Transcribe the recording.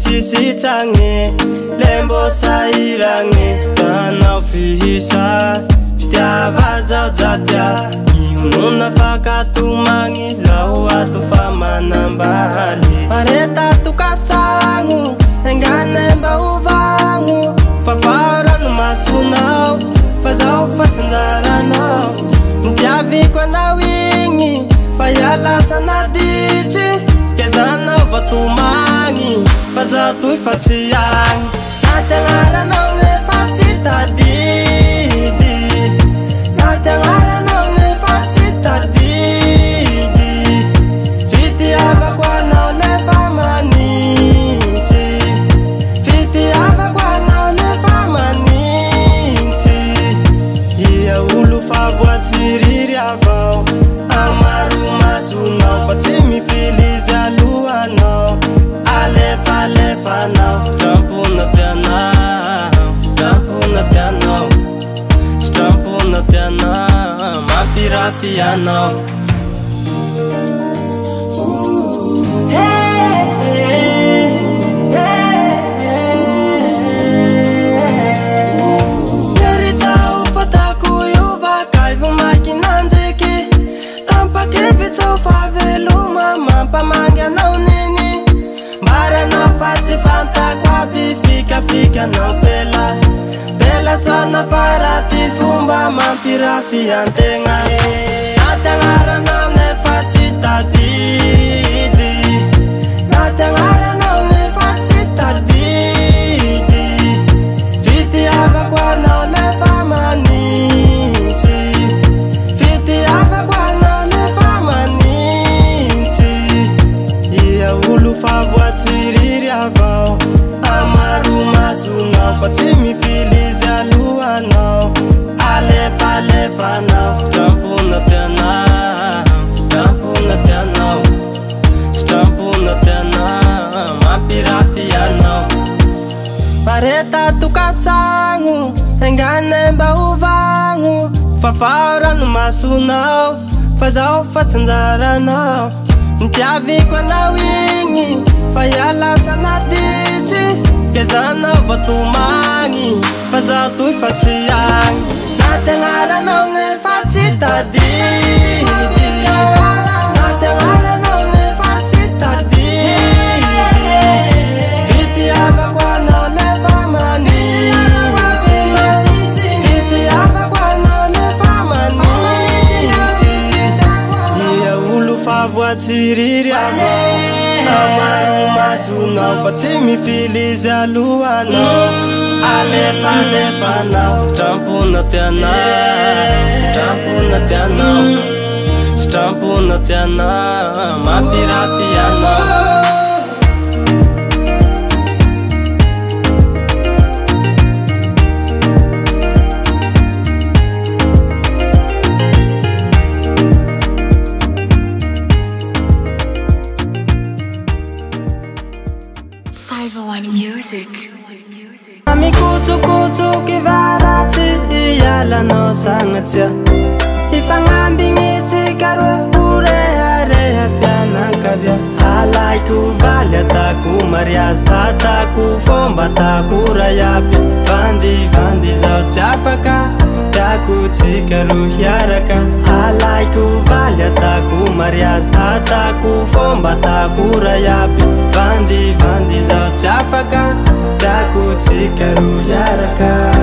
Sitsange lembo sairange tanao fihisa fitiava zao jatya iununa fakatumagny zao ato famanambali pareta tukatsango enganemba uvagno fafarano masonao fa zao fatsinjaranao nitiaviko anao igny fa ialasana ditry kezanao vatomagny faza tu fatsiang natengara nao ne fatsita didi natengara nao ne fatsita didi fiti ava kwa nao le famaninchi fiti ava kwa nao le famaninchi ia ulu favoatsiriri avao amaru masunao fatsimi filiza luanao Alefa lefa now, stamp on the piano, stamp on the piano, stamp on the piano, my pirafia now. Hey, hey, hey, Nerita ufataku yuva kaivu makinanziki, tampa kevito faveluma mampa manga naunini. Marana fati fanta kwabi fika no pela Pela swana farati fumba mampira fiantenga Natangara na ne fati tadidi Natangara na ne fati tadidi Fiti ava kwa na le famaninchi Fiti ava kwa na le famaninchi Ia ulu favoatsiriri avao amaru masunao fatsimi filiza luanao alefa lefa nao stampuna pianao stampuna pianao stampuna pianao mapirafianao pareta tukatsango enganemba uvagno fafarano masunao fazao fatsanjaranao nitiaviko anao igny fa ialasana ditry kezanao vatomagny fa zaho toy fa tsy agny nategnaranao ne fa tsy tadidy nategnaranao ne fa tsy tadidy vity avako anao le famanintsy vity avako anao le famanintsy ia olo favoatsiriri avao amaro masonao fa tsy mifilizy alohanao alefanao strampona tianao strampona tianao strampona tianao mampirafianao Kutu kivarachi yala no sangatia ifangambingi chikarwe ure hare afyana kavya halai kuvali ataku marias ataku fomba ataku rayapi vandi zao chafaka taku chikaru hyaraka halai kuvali ataku marias ataku fomba ataku rayapi vandi zao chafaka taku chikaru yaraka